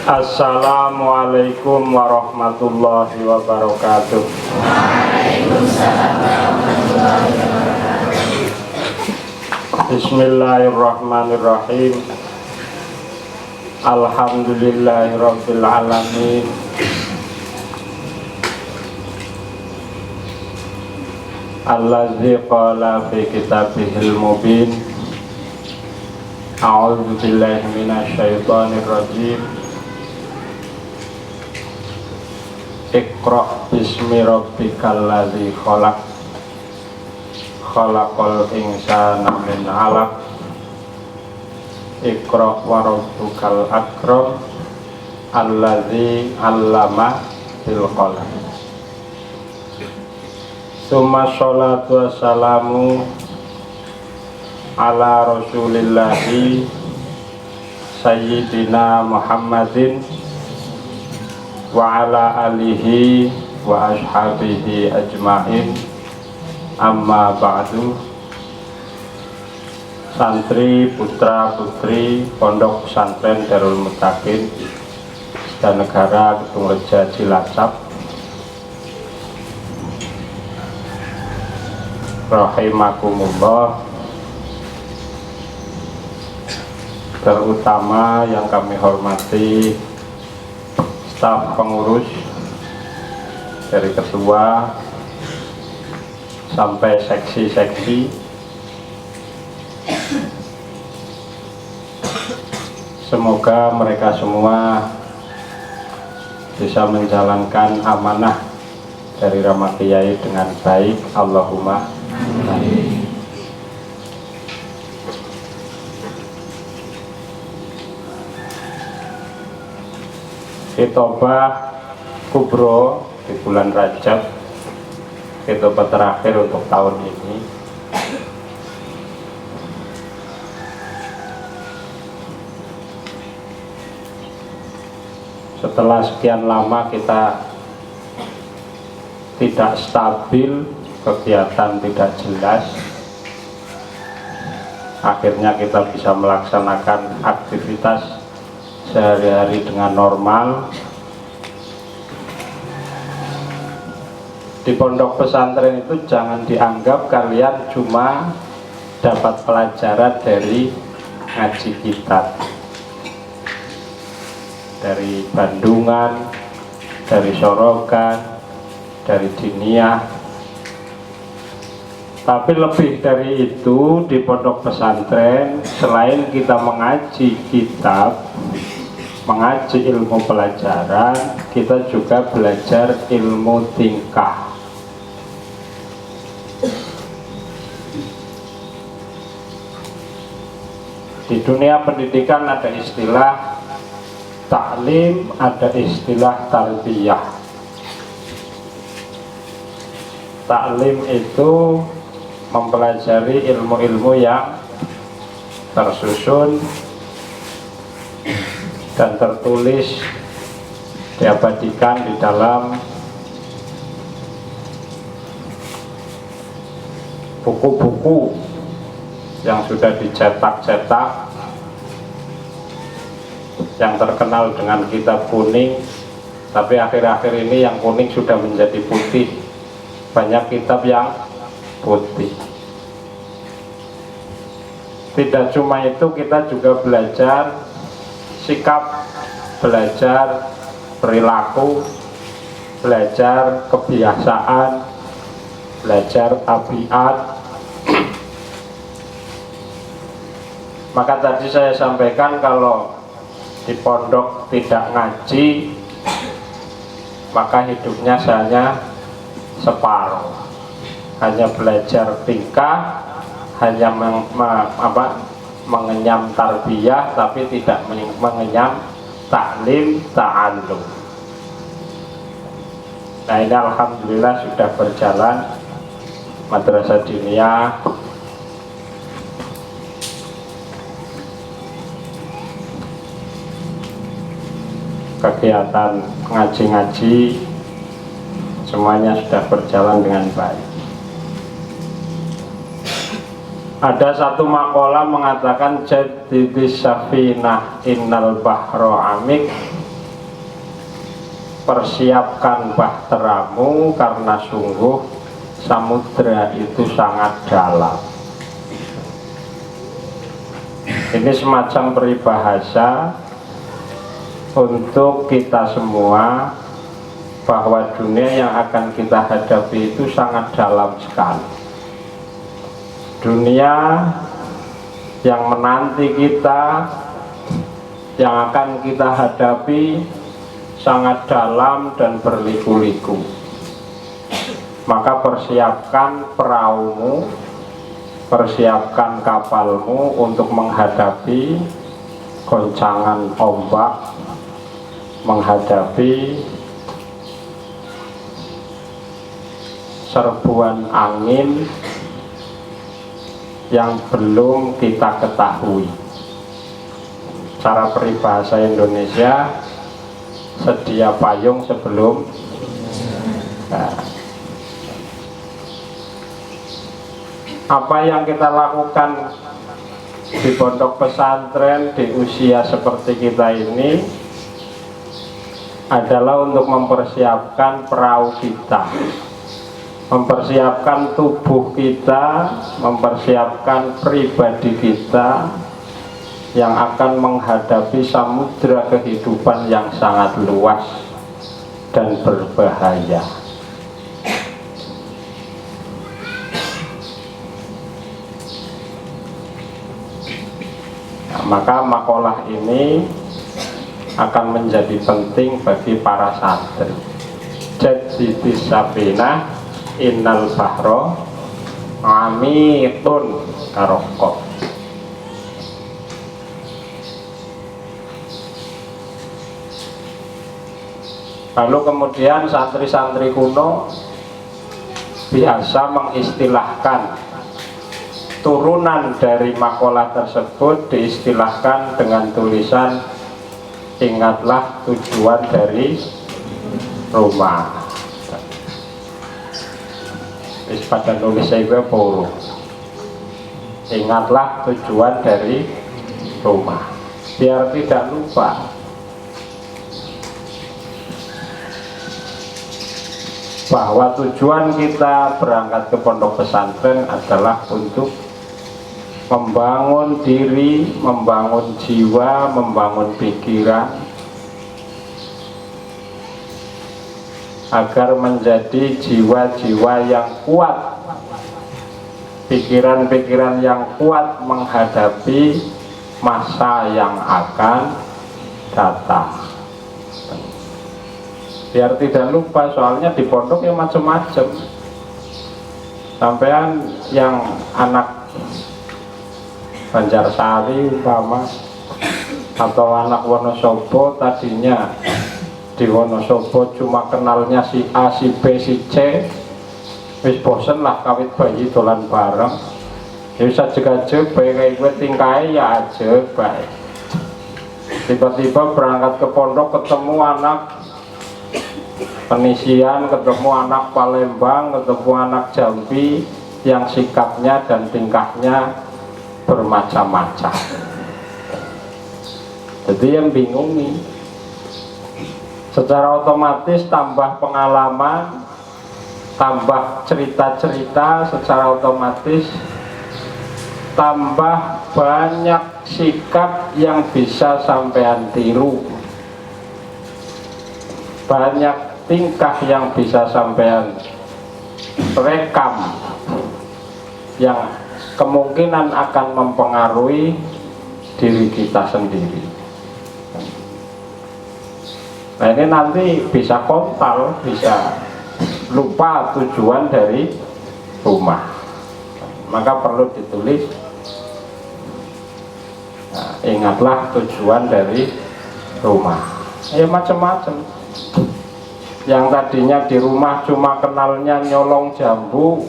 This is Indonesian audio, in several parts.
Assalamualaikum warahmatullahi wabarakatuh. Waalaikumsalam warahmatullahi wabarakatuh. Bismillahirrahmanirrahim. Alhamdulillahirabbil alamin. Allazi qala fi kitabihil mubin. A'udzu billahi minasyaitonir rajim. Iqra bismi rabbikal ladzi khalaq. Khalaqal insana min 'alaq. Iqra wa rabbukal akram. Alladzi 'allama bil qalam. Summa sholatu wassalamu ala rasulillahi sayyidina Muhammadin wa ala alihi wa ashabihi ajma'in. Amma ba'du. Santri putra putri Pondok Pesantren Darul Mutakin dan Negara Kedung Reja Cilacap, rahimakumullah, terutama yang kami hormati staf pengurus dari ketua sampai seksi-seksi. Semoga mereka semua bisa menjalankan amanah dari Rama Kiai dengan baik. Allahumma amin. Khitobah kubro di bulan Rajab, khitobah terakhir untuk tahun ini. Setelah sekian lama kita tidak stabil, kegiatan tidak jelas, akhirnya kita bisa melaksanakan aktivitas sehari-hari dengan normal. Di pondok pesantren itu jangan dianggap kalian cuma dapat pelajaran dari ngaji kitab, dari Bandungan, dari Sorogan, dari Diniyah. Tapi lebih dari itu, di pondok pesantren selain kita mengaji kitab, mengaji ilmu pelajaran, kita juga belajar ilmu tingkah. Di dunia pendidikan ada istilah taklim, ada istilah tarbiyah. Taklim itu mempelajari ilmu-ilmu yang tersusun dan tertulis, diabadikan di dalam buku-buku yang sudah dicetak-cetak, yang terkenal dengan kitab kuning. Tapi akhir-akhir ini yang kuning sudah menjadi putih, banyak kitab yang putih. Tidak cuma itu, kita juga belajar sikap, belajar perilaku, belajar kebiasaan, belajar tabiat. Maka tadi saya sampaikan kalau di pondok tidak ngaji, maka hidupnya hanya separuh, hanya belajar tingkah, hanya mengenyam tarbiyah, tapi tidak mengenyam taklim, ta'allum. Nah ini alhamdulillah sudah berjalan Madrasah Diniyah. Kegiatan ngaji-ngaji semuanya sudah berjalan dengan baik. Ada satu makalah mengatakan jadidis safinah innal bahro amik persiapkan bahteramu karena sungguh samudra itu sangat dalam. Ini semacam peribahasa untuk kita semua bahwa dunia yang akan kita hadapi itu sangat dalam sekali. Dunia yang menanti kita, yang akan kita hadapi sangat dalam dan berliku-liku. Maka persiapkan perahumu, persiapkan kapalmu untuk menghadapi goncangan ombak, menghadapi serbuan angin yang belum kita ketahui. Cara peribahasa Indonesia, sedia payung sebelum apa yang kita lakukan di pondok pesantren di usia seperti kita ini adalah untuk mempersiapkan perahu kita, mempersiapkan tubuh kita, mempersiapkan pribadi kita yang akan menghadapi samudra kehidupan yang sangat luas dan berbahaya. Maka makalah ini akan menjadi penting bagi para santri. Jadidis sabina innal bahro amitun karokok. Lalu kemudian santri-santri kuno biasa mengistilahkan turunan dari makalah tersebut, diistilahkan dengan tulisan ingatlah tujuan dari rumah. Wis pada nulis saya poro. Ingatlah tujuan dari rumah, biar tidak lupa. Bahwa tujuan kita berangkat ke pondok pesantren adalah untuk membangun diri, membangun jiwa, membangun pikiran agar menjadi jiwa-jiwa yang kuat, pikiran-pikiran yang kuat menghadapi masa yang akan datang. Biar tidak lupa, soalnya di pondok ya macam-macam. Sampean yang anak Banjarsari umpama atau anak Wonosobo, tadinya di Wonosobo cuma kenalnya si A, si B, si C, wis bosen lah kawit bayi dolan bareng. Ya bisa ajeg-ajeg baik kayak gue tingkai ya aja baik. Tiba-tiba berangkat ke pondok ketemu anak Penisian, ketemu anak Palembang, ketemu anak Jambi yang sikapnya dan tingkahnya bermacam-macam. Jadi yang bingung nih, secara otomatis tambah pengalaman, tambah cerita-cerita, secara otomatis tambah banyak sikap yang bisa sampean tiru, banyak tingkah yang bisa sampean rekam yang kemungkinan akan mempengaruhi diri kita sendiri. Nah ini nanti bisa kontal, bisa lupa tujuan dari rumah. Maka perlu ditulis, nah, ingatlah tujuan dari rumah. Ya macam-macam. Yang tadinya di rumah cuma kenalnya nyolong jambu,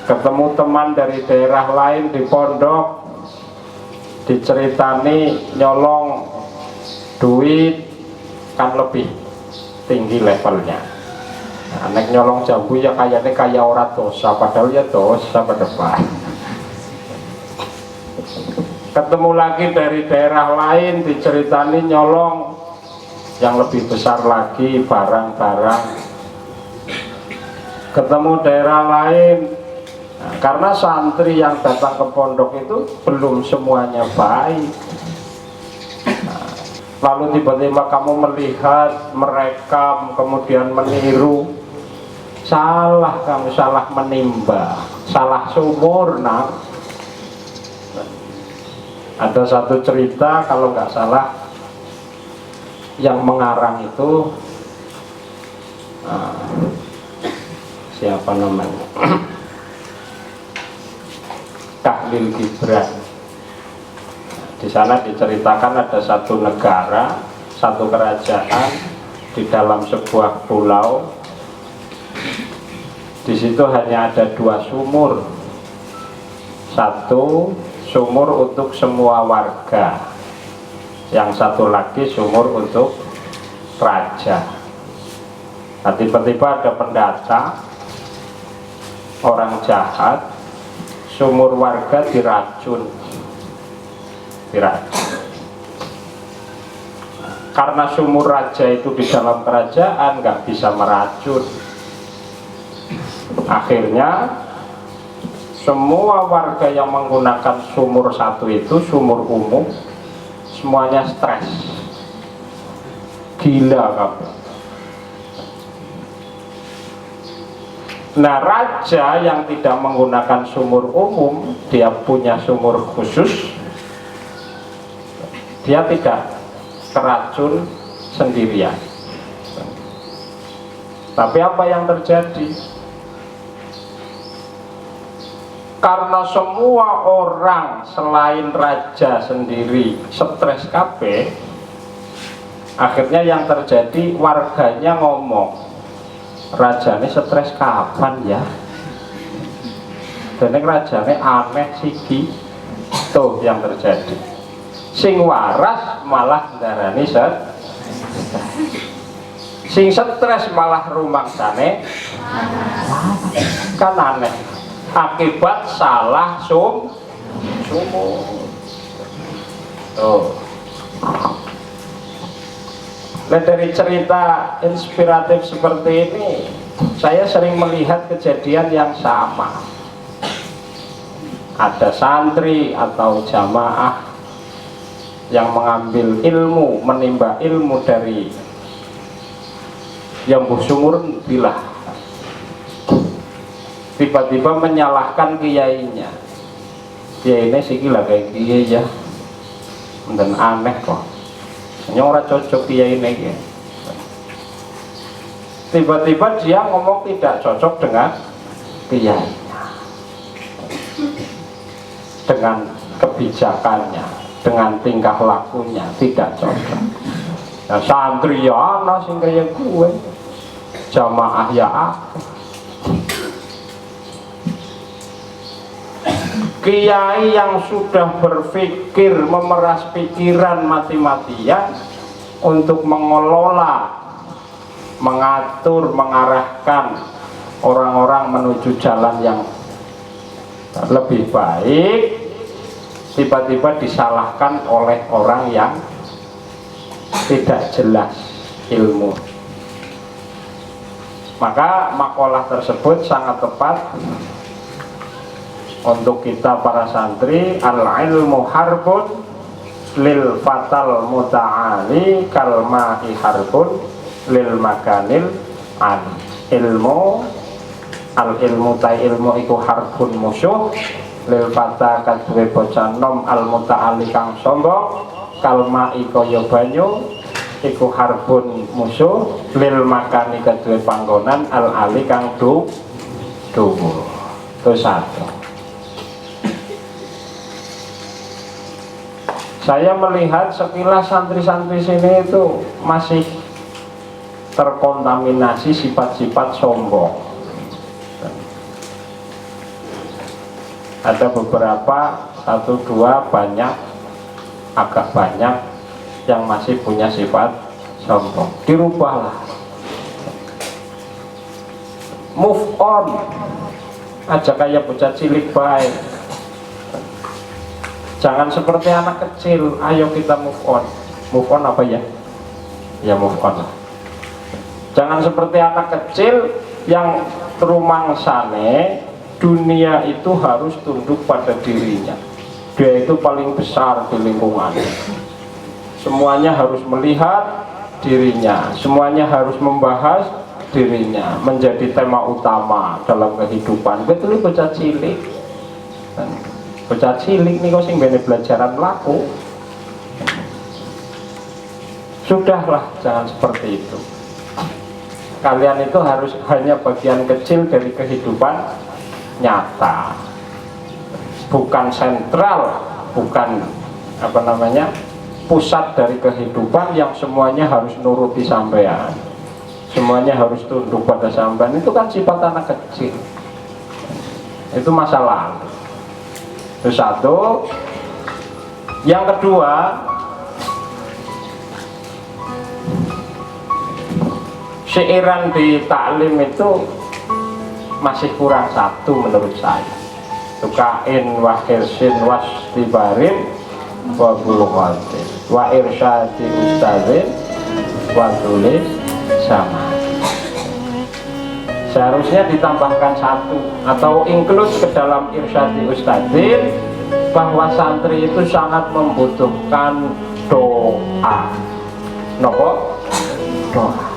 ketemu teman dari daerah lain di pondok, diceritani nyolong duit, kan lebih tinggi levelnya. Nah, nek nyolong jambu ya kayaknya kayak orang dosa, padahal ya dosa pada depan. Ketemu lagi dari daerah lain, diceritani nyolong yang lebih besar lagi, barang-barang. Ketemu daerah lain. Nah, karena santri yang datang ke pondok itu belum semuanya baik. Nah, lalu tiba-tiba kamu melihat, merekam, kemudian meniru. Salah, kamu salah menimba, salah sumur. Nah, ada satu cerita kalau nggak salah, yang mengarang itu siapa namanya? Khalil Gibran. Di sana diceritakan ada satu negara, satu kerajaan di dalam sebuah pulau. Di situ hanya ada 2 sumur. Satu sumur untuk semua warga, yang satu lagi sumur untuk raja. Nah, tiba-tiba ada pendatang, orang jahat, sumur warga diracun. Karena sumur raja itu di dalam kerajaan nggak bisa meracun. Akhirnya semua warga yang menggunakan sumur satu itu, sumur umum, semuanya stres, gila kamu. Nah, raja yang tidak menggunakan sumur umum, dia punya sumur khusus, dia tidak keracun sendirian. Tapi apa yang terjadi? Karena semua orang selain raja sendiri stres kabeh, akhirnya yang terjadi warganya ngomong, rajane stres kapan ya? Dan rajane aneh siki. Tuh yang terjadi. Sing waras malah ndarani sing stres malah rumangsane kan aneh. Akibat salah sumur. Tuh. Nah, dari cerita inspiratif seperti ini, saya sering melihat kejadian yang sama. Ada santri atau jamaah yang mengambil ilmu, menimba ilmu dari yang sumur bilah, tiba-tiba menyalahkan kiyainya. Kiai ini sih gila kayak kiai ya, dan aneh kok. Hanya orang cocok kiai ini. Tiba-tiba dia ngomong tidak cocok dengan kiainya, dengan kebijakannya, dengan tingkah lakunya tidak cocok. Nah, santri ya ana sing kaya gue, jamaah ya aku. Kiai yang sudah berpikir, memeras pikiran mati-matian untuk mengelola, mengatur, mengarahkan orang-orang menuju jalan yang lebih baik, tiba-tiba disalahkan oleh orang yang tidak jelas ilmu. Maka makalah tersebut sangat tepat untuk kita para santri. Al-ilmu harbun lil fatal muta'ali kal ma'i harbun lil makanil an. Ilmu, al-ilmu tai ilmu iku harbun musuh lil fata kadwe bocah nom al muta'ali kang sombong kal ma'i kaya banyu iku harbun musuh lil makani kadwe panggonan al ali kang dhuwur. Itu satu. Saya melihat sekilas santri-santri sini itu masih terkontaminasi sifat-sifat sombong. Ada beberapa, 1, 2, banyak, agak banyak yang masih punya sifat sombong. Dirubahlah, move on aja kayak bocah cilik baik. Jangan seperti anak kecil. Ayo kita move on. Move on apa ya? ya move on. Jangan seperti anak kecil yang rumangsane dunia itu harus tunduk pada dirinya. Dia itu paling besar di lingkungan. Semuanya harus melihat dirinya, semuanya harus membahas dirinya, menjadi tema utama dalam kehidupan. Betul bocah cilik. Bocah cilik nih kok sing bene belajaran laku. Sudahlah, jangan seperti itu. Kalian itu harus hanya bagian kecil dari kehidupan nyata, bukan sentral, bukan pusat dari kehidupan yang semuanya harus nuruti sampean, semuanya harus tunduk pada sampean. Itu kan sifat anak kecil, itu masa lalu. Itu satu. Yang kedua, syairan di taklim itu masih kurang satu menurut saya. Tukain wa hirsin was tibarin wa bulghatin wa irsyadi ustadzin wa tulis sama. Seharusnya ditambahkan satu atau include ke dalam irsyadi ustadzin, bahwa santri itu sangat membutuhkan doa. Nopo? Doa.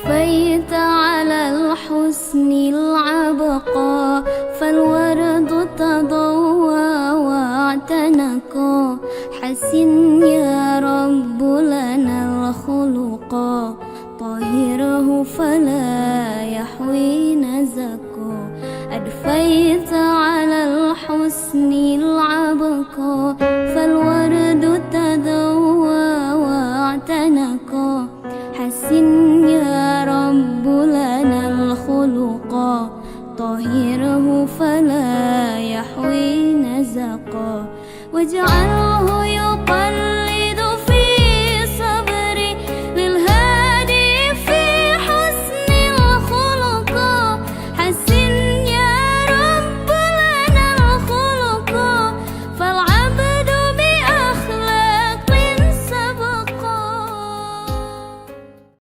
أضفيت على الحسن العبقى فالورد تضوى واعتنقا حسن يا رب لنا الخلقا طهره فلا يحوي نزكا أضفيت على الحسن العبقى فالورد تضوى واعتنقا حسن يا رب لنا الخلقا طهره فلا يحوي نزقا واجعله يقل